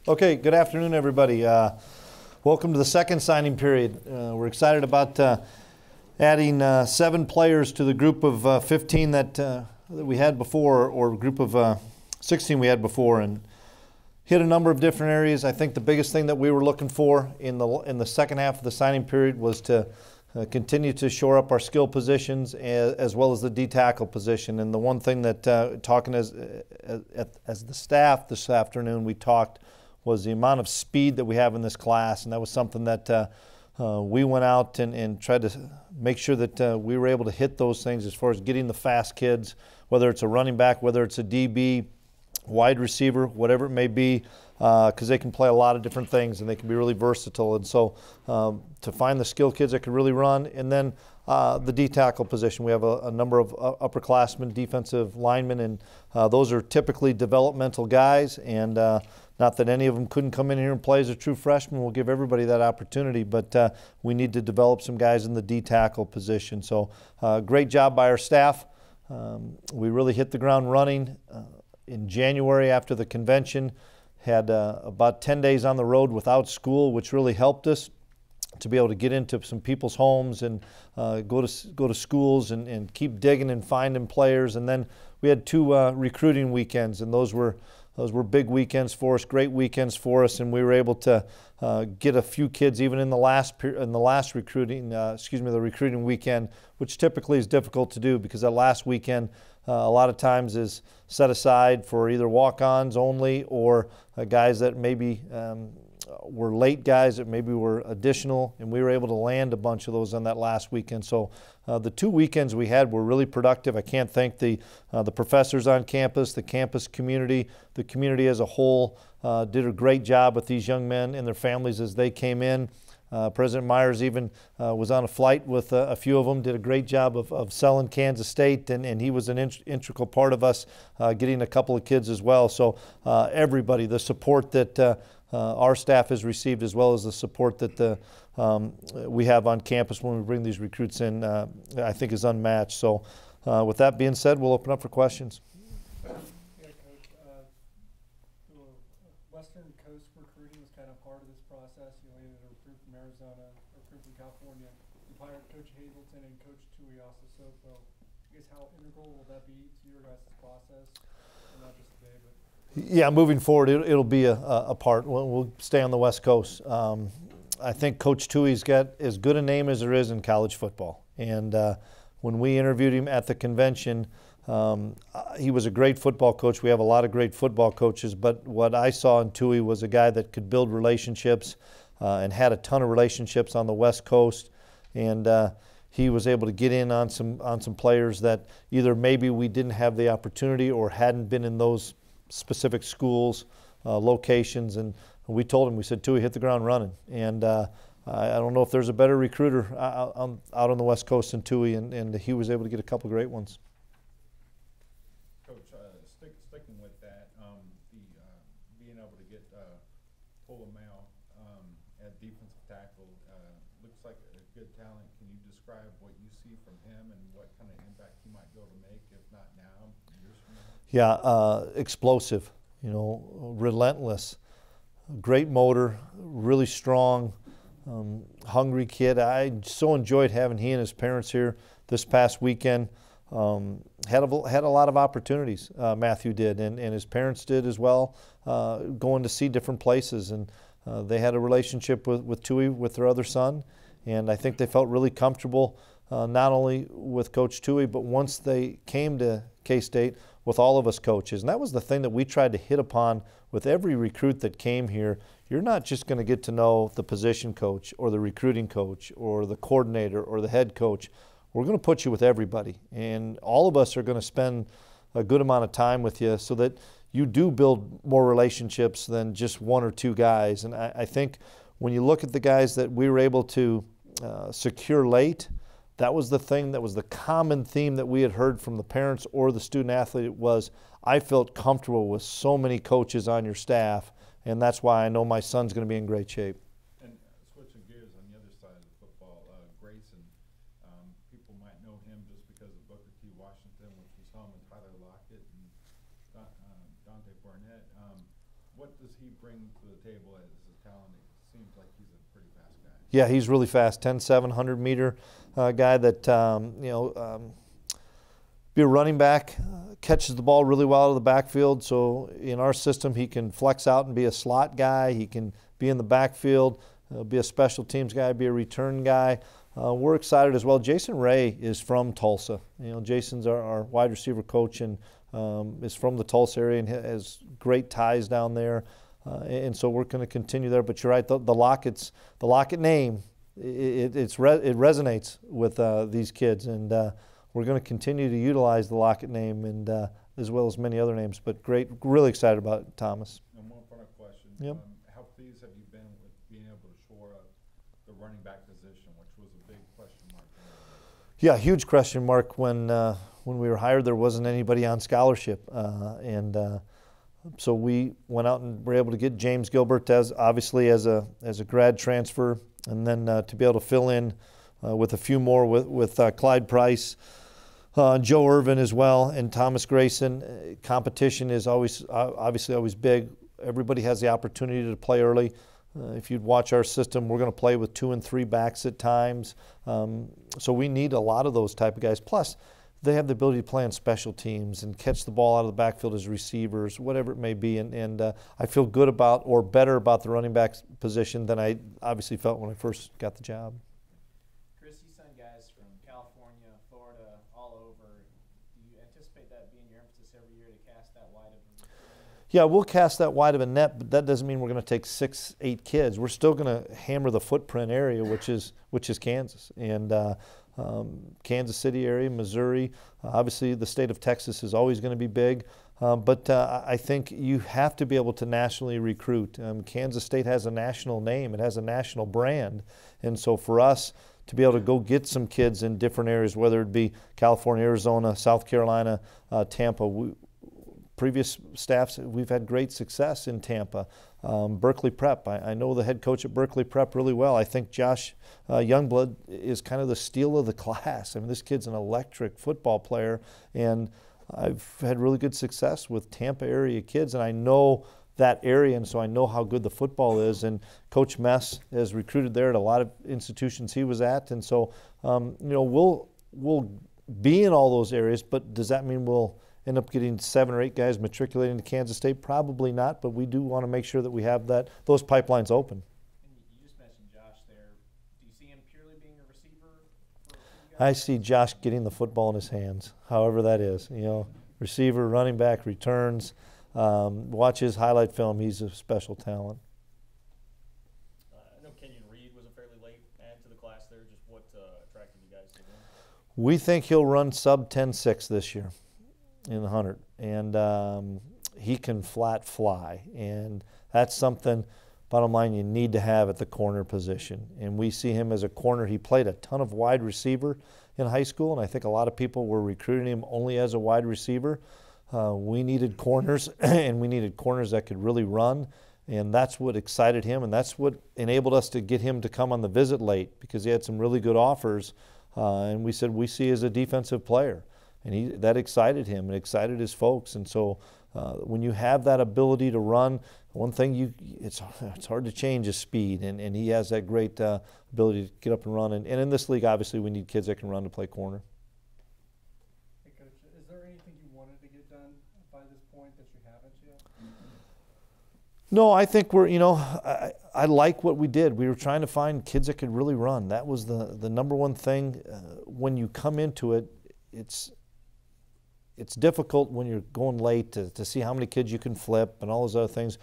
Okay, good afternoon, everybody. Welcome to the second signing period. We're excited about adding 7 players to the group of 15 that we had before, or group of 16 we had before, and hit a number of different areas. I think the biggest thing that we were looking for in the second half of the signing period was to continue to shore up our skill positions as well as the D-tackle position. And the one thing that talking as the staff this afternoon we talked was the amount of speed that we have in this class, and that was something that we went out and tried to make sure that we were able to hit those things as far as getting the fast kids, whether it's a running back, whether it's a DB, wide receiver, whatever it may be, because they can play a lot of different things and they can be really versatile. And so to find the skilled kids that can really run, and then the D-tackle position, we have a number of upperclassmen, defensive linemen, and those are typically developmental guys, and not that any of them couldn't come in here and play as a true freshman. We'll give everybody that opportunity, but we need to develop some guys in the D-tackle position. So great job by our staff. We really hit the ground running. In January after the convention, had about 10 days on the road without school, which really helped us to be able to get into some people's homes and go to schools and keep digging and finding players. And then we had 2 recruiting weekends, and those were big weekends for us, great weekends for us, and we were able to get a few kids even in the last recruiting, the recruiting weekend, which typically is difficult to do because that last weekend a lot of times is set aside for either walk-ons only or guys that maybe were late guys that maybe were additional, and we were able to land a bunch of those on that last weekend. So the 2 weekends we had were really productive. I can't thank the professors on campus, the campus community, the community as a whole did a great job with these young men and their families as they came in. President Myers even was on a flight with a few of them, did a great job of selling Kansas State, and he was an integral part of us getting a couple of kids as well. So everybody, the support that our staff has received, as well as the support that we have on campus when we bring these recruits in, I think is unmatched. So with that being said, we'll open up for questions. Yeah, Coach. The Western Coast recruiting was kind of part of this process. You know, you had a recruit from Arizona, a recruit from California. You hired Coach Hazleton and Coach Tui Sopo. I guess how integral will that be to your guys' process? Not just today, but yeah, moving forward, it'll be a part. We'll stay on the West Coast. I think Coach Tui's got as good a name as there is in college football. And when we interviewed him at the convention, he was a great football coach. We have a lot of great football coaches, but what I saw in Tui was a guy that could build relationships and had a ton of relationships on the West Coast. And he was able to get in on some players that either maybe we didn't have the opportunity or hadn't been in those specific schools, locations, and we told him, we said, Tui, hit the ground running. And I don't know if there's a better recruiter out on the West Coast than Tui, and he was able to get a couple great ones. Coach, sticking with that, being able to get Polamayo at defensive tackle looks like a good talent. Can you describe what you see from him and what kind of impact he might be able to make, if not now, years from now? Yeah, explosive, relentless, great motor, really strong, hungry kid. I so enjoyed having he and his parents here this past weekend. Had a lot of opportunities, Matthew did, and his parents did as well, going to see different places. And they had a relationship with Tui, with their other son, and I think they felt really comfortable not only with Coach Tui, but once they came to K-State, with all of us coaches. And that was the thing that we tried to hit upon with every recruit that came here. You're not just going to get to know the position coach or the recruiting coach or the coordinator or the head coach. We're going to put you with everybody. And all of us are going to spend a good amount of time with you so that you do build more relationships than just 1 or 2 guys. And I think when you look at the guys that we were able to secure late, that was the thing, that was the common theme that we had heard from the parents or the student athlete was, I felt comfortable with so many coaches on your staff, and that's why I know my son's going to be in great shape. And switching gears on the other side of the football, Grayson, people might know him just because of Booker T. Washington, which was home with Tyler Lockett and Dante Barnett. What does he bring to the table as a talent? It seems like he's a pretty fast guy. Yeah, he's really fast, 10.7, 100-meter guy that, be a running back, catches the ball really well out of the backfield. So in our system, he can flex out and be a slot guy. He can be in the backfield, be a special teams guy, be a return guy. We're excited as well. Jason Ray is from Tulsa. Jason's our wide receiver coach and is from the Tulsa area and has great ties down there. And so we're going to continue there. But you're right, the Lockett name, it resonates with these kids, and we're going to continue to utilize the Lockett name and as well as many other names. But great, really excited about Thomas. And one final question. Yep. How pleased have you been with being able to shore up the running back position, which was a big question mark? Yeah, huge question mark when we were hired. There wasn't anybody on scholarship, so we went out and were able to get James Gilbert as a grad transfer, and then to be able to fill in with a few more with Clyde Price, Joe Irvin as well, and Thomas Grayson. Competition is obviously always big. Everybody has the opportunity to play early. If you'd watch our system, we're going to play with 2 and 3 backs at times. So we need a lot of those type of guys. Plus, they have the ability to play on special teams and catch the ball out of the backfield as receivers, whatever it may be. And I feel good about or better about the running back position than I obviously felt when I first got the job. Chris, you send guys from California, Florida, all over. Do you anticipate that being your emphasis every year to cast that wide of a net? Yeah, we'll cast that wide of a net, but that doesn't mean we're going to take 6, 8 kids. We're still going to hammer the footprint area, which is Kansas and Kansas City area, Missouri. Obviously, the state of Texas is always going to be big, but I think you have to be able to nationally recruit. Kansas State has a national name. It has a national brand, and so for us to be able to go get some kids in different areas, whether it be California, Arizona, South Carolina, Tampa, previous staffs, we've had great success in Tampa. Berkeley Prep, I know the head coach at Berkeley Prep really well. I think Josh Youngblood is kind of the steal of the class. I mean, this kid's an electric football player, and I've had really good success with Tampa area kids, and I know that area, and so I know how good the football is. And Coach Mess has recruited there at a lot of institutions he was at, and so we'll be in all those areas. But does that mean we'll end up getting 7 or 8 guys matriculating to Kansas State? Probably not, but we do want to make sure that we have those pipelines open. And you just mentioned Josh there. Do you see him purely being a receiver? I see Josh getting the football in his hands, however that is. Receiver, running back, returns. Watch his highlight film. He's a special talent. I know Kenyon Reed was a fairly late add to the class there. Just what attracted you guys to him? We think he'll run sub 10.6 this year in the 100, and he can flat fly, and that's something, bottom line, you need to have at the corner position. And we see him as a corner. He played a ton of wide receiver in high school, and I think a lot of people were recruiting him only as a wide receiver. We needed corners, and we needed corners that could really run, and that's what excited him, and that's what enabled us to get him to come on the visit late, because he had some really good offers, and we said we see as a defensive player. And that excited him and excited his folks. And so when you have that ability to run, one thing it's hard to change is speed. And he has that great ability to get up and run. And in this league, obviously, we need kids that can run to play corner. Hey, Coach, is there anything you wanted to get done by this point that you haven't yet? No, I think I like what we did. We were trying to find kids that could really run. That was the number one thing. When you come into it, it's difficult when you're going late to see how many kids you can flip and all those other things.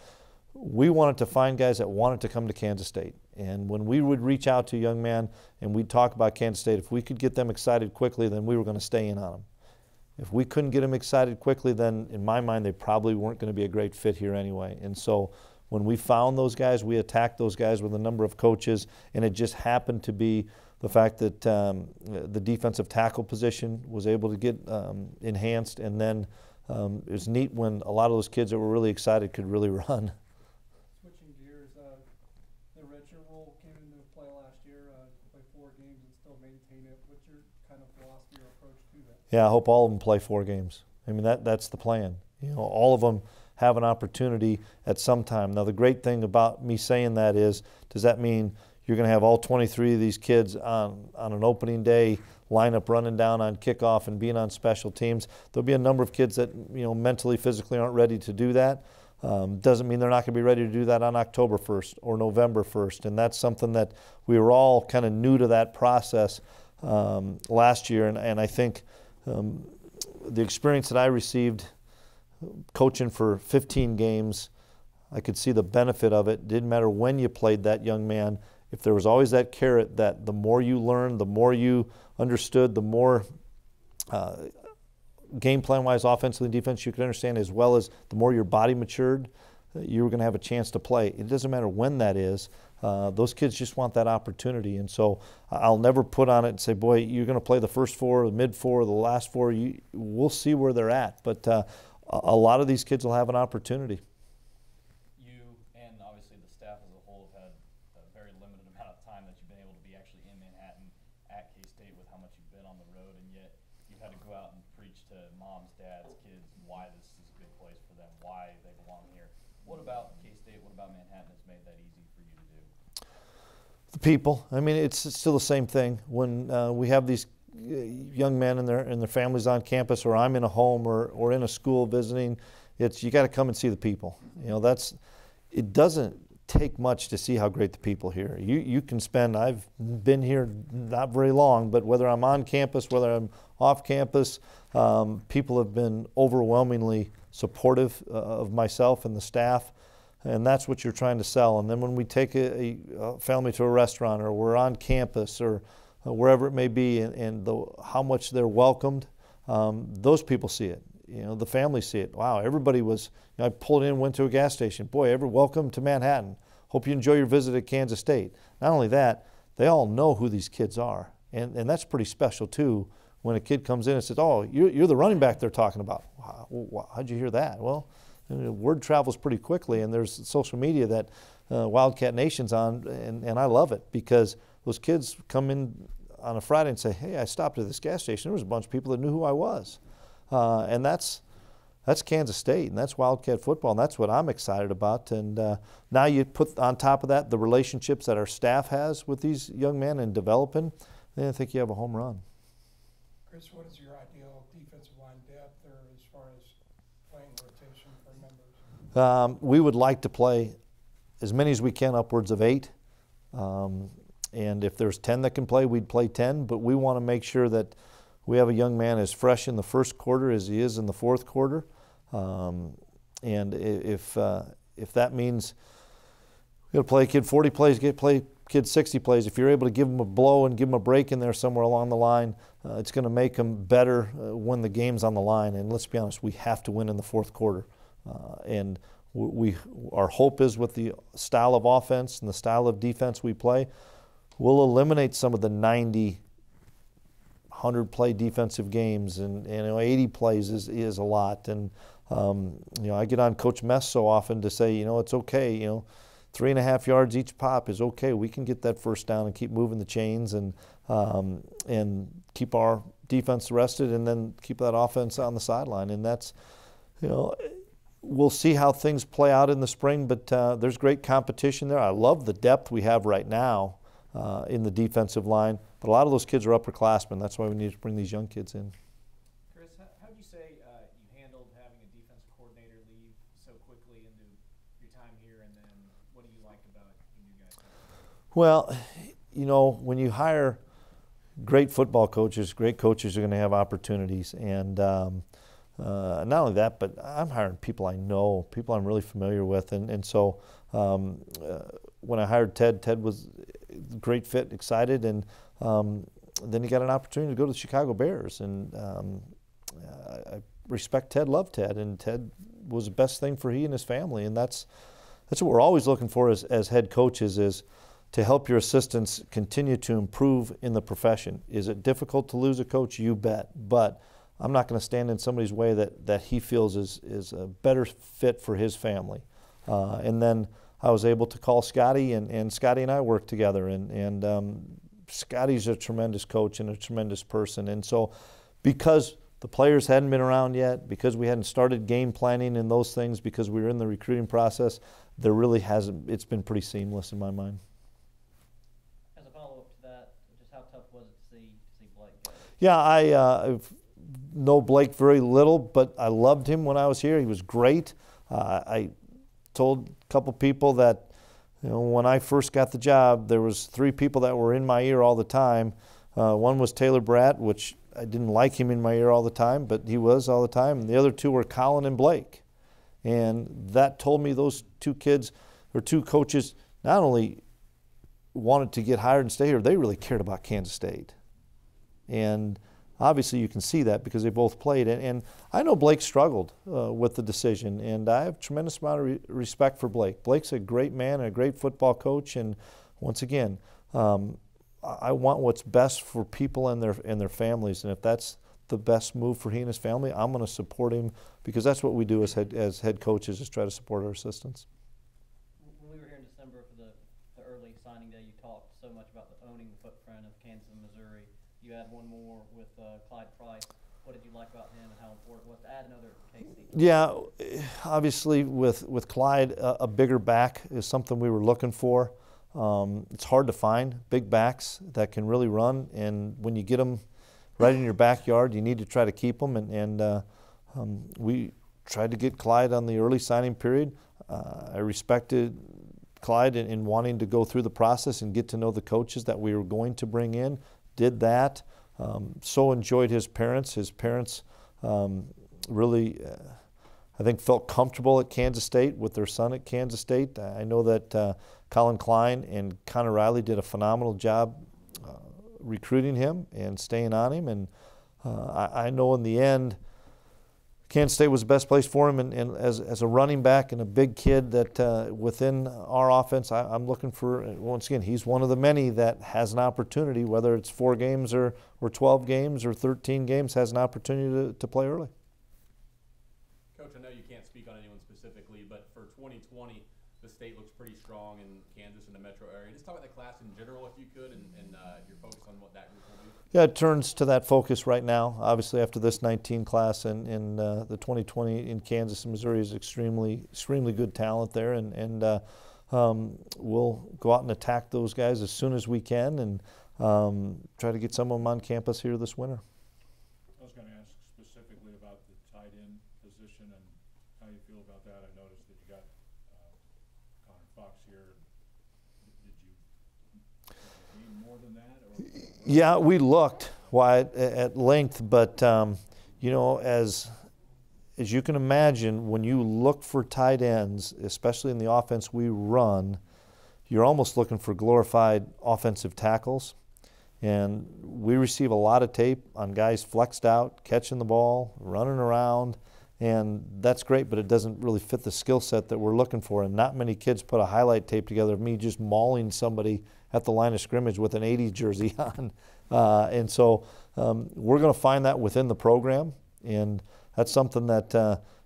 We wanted to find guys that wanted to come to Kansas State. And when we would reach out to a young man and we'd talk about Kansas State, if we could get them excited quickly, then we were going to stay in on them. If we couldn't get them excited quickly, then in my mind, they probably weren't going to be a great fit here anyway. And so when we found those guys, we attacked those guys with a number of coaches, and it just happened to be the fact that the defensive tackle position was able to get enhanced, and then it was neat when a lot of those kids that were really excited could really run. Switching gears, the redshirt rule came into play last year. Play 4 games and still maintain it. What's your kind of philosophy or approach to that? Yeah, I hope all of them play 4 games. I mean, that's the plan. All of them have an opportunity at some time. Now, the great thing about me saying that is, does that mean you're going to have all 23 of these kids on an opening day lineup running down on kickoff and being on special teams? There'll be a number of kids that, mentally, physically aren't ready to do that. Doesn't mean they're not going to be ready to do that on October 1st or November 1st. And that's something that we were all kind of new to that process last year. And I think the experience that I received coaching for 15 games, I could see the benefit of it. Didn't matter when you played that young man. If there was always that carrot that the more you learned, the more you understood, the more game plan-wise, offensively and defense you could understand, as well as the more your body matured, you were going to have a chance to play. It doesn't matter when that is. Those kids just want that opportunity. And so I'll never put on it and say, boy, you're going to play the first four, the mid four, the last four. We'll see where they're at. But a lot of these kids will have an opportunity. You and obviously the staff as a whole have had a very limited amount of time that you've been able to be actually in Manhattan at K-State with how much you've been on the road, and yet you've had to go out and preach to moms, dads, kids why this is a good place for them, why they belong here. What about K-State, what about Manhattan has made that easy for you to do? The people. I mean, it's still the same thing. When we have these young men and their families on campus, or I'm in a home or in a school visiting, you got to come and see the people. It doesn't take much to see how great the people here. You can spend, I've been here not very long, but whether I'm on campus, whether I'm off campus, people have been overwhelmingly supportive of myself and the staff. And that's what you're trying to sell. And then when we take a family to a restaurant, or we're on campus, or wherever it may be, and how much they're welcomed, those people see it. The families see it. Wow, everybody was, I pulled in, went to a gas station. Boy, welcome to Manhattan. Hope you enjoy your visit at Kansas State. Not only that, they all know who these kids are. And that's pretty special, too, when a kid comes in and says, oh, you're the running back they're talking about. Wow, how'd you hear that? Well, word travels pretty quickly, and there's social media that Wildcat Nation's on, and I love it, because those kids come in on a Friday and say, hey, I stopped at this gas station. There was a bunch of people that knew who I was. And that's Kansas State, and that's Wildcat football, and that's what I'm excited about. And now you put on top of that the relationships that our staff has with these young men and developing, then I think you have a home run. Chris, what is your ideal defensive line depth, or as far as playing rotation for members? We would like to play as many as we can, upwards of 8. And if there's 10 that can play, we'd play 10. But we want to make sure that we have a young man as fresh in the first quarter as he is in the fourth quarter. And if that means we're going to play a kid 40 plays, play kid 60 plays, if you're able to give them a blow and give them a break in there somewhere along the line, it's going to make them better when the game's on the line. And let's be honest, we have to win in the fourth quarter. And our hope is, with the style of offense and the style of defense we play, we'll eliminate some of the 90, 100-play defensive games, and 80 plays is a lot. And I get on Coach Mess so often to say, it's okay. 3.5 yards each pop is okay. We can get that first down and keep moving the chains, and keep our defense rested, and then keep that offense on the sideline. And that's, we'll see how things play out in the spring, but there's great competition there. I love the depth we have right now in the defensive line, but a lot of those kids are upperclassmen. That's why we need to bring these young kids in. Chris, how would you say you handled having a defensive coordinator leave so quickly into your time here, and then what do you like about you guys? Well, when you hire great football coaches, great coaches are going to have opportunities. And not only that, but I'm hiring people I know, people I'm really familiar with. And so when I hired Ted was a great fit, excited. And then he got an opportunity to go to the Chicago Bears. And I respect Ted, love Ted. And Ted was the best thing for he and his family. And that's what we're always looking for as head coaches, is to help your assistants continue to improve in the profession. Is it difficult to lose a coach? You bet. But I'm not going to stand in somebody's way that he feels is a better fit for his family. And then I was able to call Scotty, and Scotty and I worked together. And Scotty's a tremendous coach and a tremendous person. And so because the players hadn't been around yet, because we hadn't started game planning and those things, because we were in the recruiting process, there really hasn't, it's been pretty seamless in my mind. As a follow-up to that, just how tough was it to see Blake go? Yeah, I know Blake very little, but I loved him when I was here. He was great. I told a couple people that, you know, when I first got the job, there was 3 people that were in my ear all the time. One was Taylor Bratt, which I didn't like him in my ear all the time, but he was all the time. And the other 2 were Colin and Blake. And that told me those 2 kids, or 2 coaches, not only wanted to get hired and stay here, they really cared about Kansas State. And obviously you can see that because they both played. And I know Blake struggled with the decision, and I have a tremendous amount of respect for Blake. Blake's a great man and a great football coach, and once again, I want what's best for people and their families, and if that's the best move for he and his family, I'm going to support him, because that's what we do as head coaches, is try to support our assistants. When we were here in December for the early signing day, you talked so much about owning the footprint of Kansas and Missouri. You had one more with Clyde Price. What did you like about him, and how important was it to add another K-State? Yeah, obviously with Clyde, a bigger back is something we were looking for. It's hard to find big backs that can really run, and when you get them right in your backyard, you need to try to keep them, and we tried to get Clyde on the early signing period. I respected Clyde in wanting to go through the process and get to know the coaches that we were going to bring in. Did that. So enjoyed his parents. His parents really, I think, felt comfortable at Kansas State with their son at Kansas State. I know that Colin Klein and Connor Riley did a phenomenal job recruiting him and staying on him. And I know in the end, Kansas State was the best place for him, and as a running back and a big kid that within our offense, I'm looking for, once again, he's one of the many that has an opportunity, whether it's 4 games or 12 games or 13 games, has an opportunity to play early. Coach, I know you can't speak on anyone specifically, but for 2020, the state looks pretty strong in Kansas and the metro area. Just talk about the class in general, if you could, and your focus on what that group will be. Yeah, it turns to that focus right now. Obviously, after this 19 class, and the 2020 in Kansas and Missouri is extremely good talent there, and we'll go out and attack those guys as soon as we can, and try to get some of them on campus here this winter. I was going to ask specifically about the tight end position and how you feel about that. I noticed that you got Connor Fox here. Did you need more than that? Or? Yeah, we looked at length, but you know, as you can imagine, when you look for tight ends, especially in the offense we run, you're almost looking for glorified offensive tackles. And we receive a lot of tape on guys flexed out, catching the ball, running around, and that's great, but it doesn't really fit the skill set that we're looking for. And not many kids put a highlight tape together of me just mauling somebody at the line of scrimmage with an 80s jersey on. And so we're going to find that within the program, and that's something that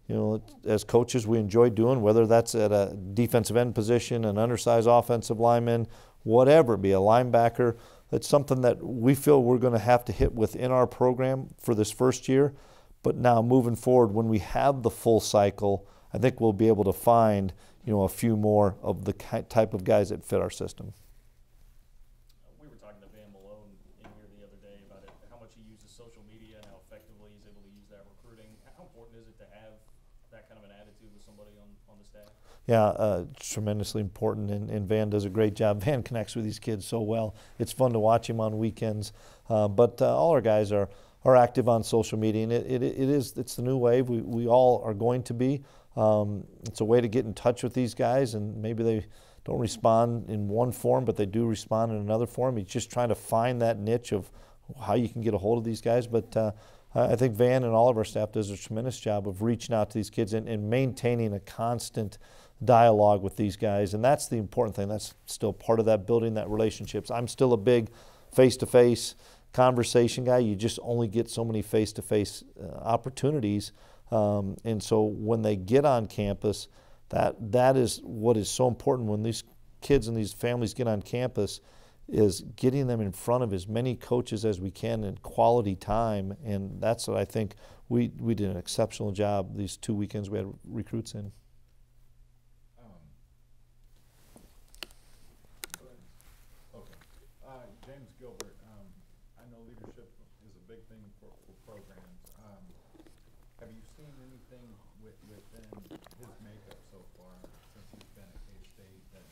you know, as coaches we enjoy doing, whether that's at a defensive end position, an undersized offensive lineman, whatever, be a linebacker. It's something that we feel we're going to have to hit within our program for this first year. But now moving forward, when we have the full cycle, I think we'll be able to find, you know, a few more of the type of guys that fit our system. We were talking to Van Malone in here the other day about how much he uses social media and how effectively he's able to use that recruiting. How important is it to have that kind of an attitude with somebody on the staff? Yeah, tremendously important, and Van does a great job. Van connects with these kids so well. It's fun to watch him on weekends. But all our guys are active on social media, and it's the new wave. We all are going to be. It's a way to get in touch with these guys, and maybe they don't respond in one form, but they do respond in another form. He's just trying to find that niche of how you can get a hold of these guys. But I think Van and all of our staff does a tremendous job of reaching out to these kids and maintaining a constant dialogue with these guys, and that's the important thing. That's still part of that, building that relationships. I'm still a big face-to-face conversation guy. You just only get so many face-to-face opportunities, and so when they get on campus, that is what is so important. When these kids and these families get on campus, is getting them in front of as many coaches as we can in quality time, and that's what I think we did an exceptional job these 2 weekends we had recruits in. James Gilbert, I know leadership is a big thing for programs. Have you seen anything within his makeup so far since he's been at K-State that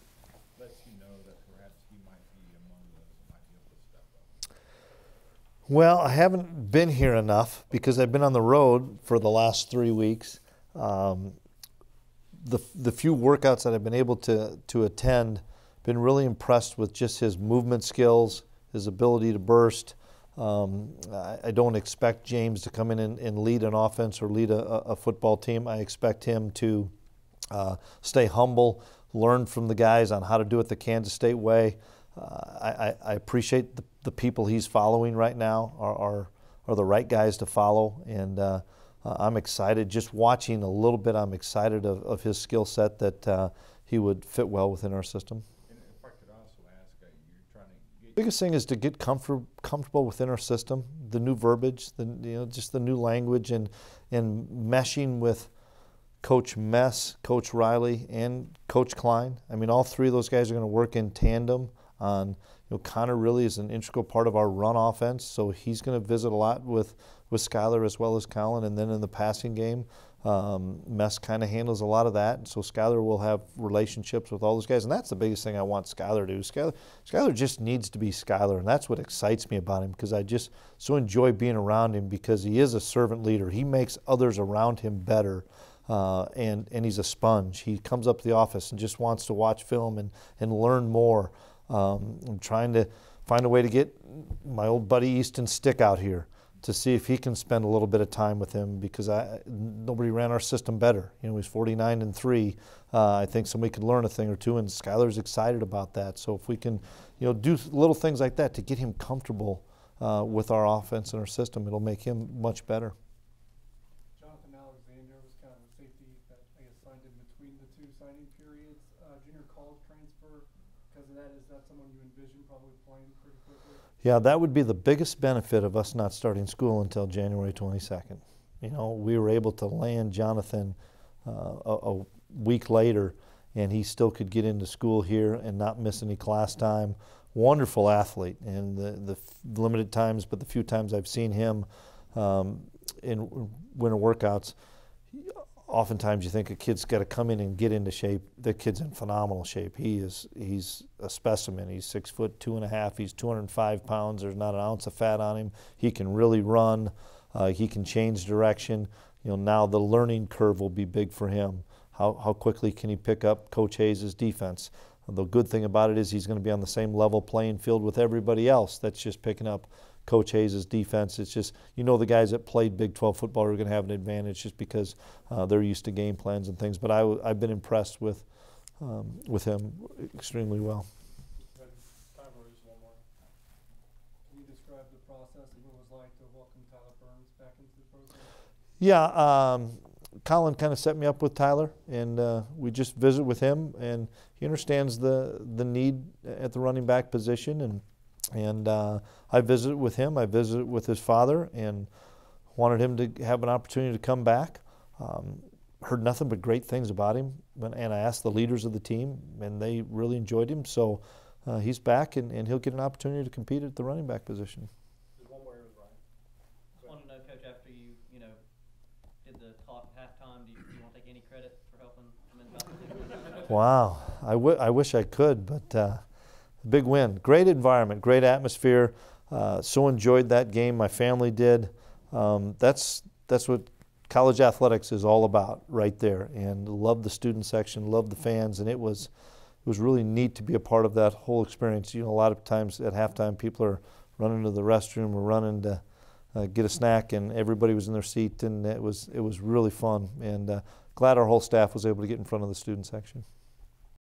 lets you know that perhaps he might be among those that might be able to step up? Well, I haven't been here enough because I've been on the road for the last 3 weeks. The few workouts that I've been able to attend, been really impressed with just his movement skills, his ability to burst. I don't expect James to come in and lead an offense or lead a football team. I expect him to stay humble, learn from the guys on how to do it the Kansas State way. I appreciate the people he's following right now are the right guys to follow, and I'm excited. Just watching a little bit, I'm excited of his skill set that he would fit well within our system. And if I could also ask, you're trying to get... Biggest thing is to get comfortable within our system, the new verbiage, just the new language, and meshing with Coach Mess, Coach Riley, and Coach Klein. I mean, all three of those guys are going to work in tandem on, Connor really is an integral part of our run offense, so he's going to visit a lot with Skylar as well as Colin, and then in the passing game, Mess kind of handles a lot of that, so Skylar will have relationships with all those guys, and that's the biggest thing I want Skylar to do. Skylar just needs to be Skylar, and that's what excites me about him, because I just so enjoy being around him, because he is a servant leader. He makes others around him better, and he's a sponge. He comes up to the office and just wants to watch film and learn more. I'm trying to find a way to get my old buddy Easton Stick out here to see if he can spend a little bit of time with him, because nobody ran our system better. He's 49-3. I think somebody could learn a thing or two, and Skylar's excited about that. So if we can, do little things like that to get him comfortable with our offense and our system, it'll make him much better. Jonathan Alexander was kind of a safety that signed in between the two signing periods. Junior college transfer. Because of that, is that someone you envision probably playing pretty quickly? Yeah, that would be the biggest benefit of us not starting school until January 22nd. We were able to land Jonathan a week later, and he still could get into school here and not miss any class time. Wonderful athlete, and the limited times, but the few times I've seen him in winter workouts, oftentimes you think a kid's got to come in and get into shape. The kid's in phenomenal shape. He's a specimen. He's 6'2.5". He's 205 pounds. There's not an ounce of fat on him. He can really run. He can change direction. Now the learning curve will be big for him. How quickly can he pick up Coach Hayes' defense? The good thing about it is he's going to be on the same level playing field with everybody else that's just picking up Coach Hayes' defense. It's just, the guys that played Big 12 football are going to have an advantage just because they're used to game plans and things. But I've been impressed with him extremely well. Time for just one more. Can you describe the process and what it was like to welcome Tyler Burns back into the program? Yeah, Colin kind of set me up with Tyler, and we just visit with him, and he understands the need at the running back position, and I visited with him. I visited with his father and wanted him to have an opportunity to come back. Heard nothing but great things about him, and I asked the leaders of the team, and they really enjoyed him. So he's back, and he'll get an opportunity to compete at the running back position. There's one more, Ryan. I want to know, Coach, after you did the talk at halftime, do you want to take any credit for helping him in? Wow, I wish I could, but big win. Great environment, great atmosphere. So enjoyed that game. My family did. That's what college athletics is all about right there. And loved the student section, loved the fans, and it was really neat to be a part of that whole experience. A lot of times at halftime people are running to the restroom or running to get a snack, and everybody was in their seat, and it was really fun. And glad our whole staff was able to get in front of the student section.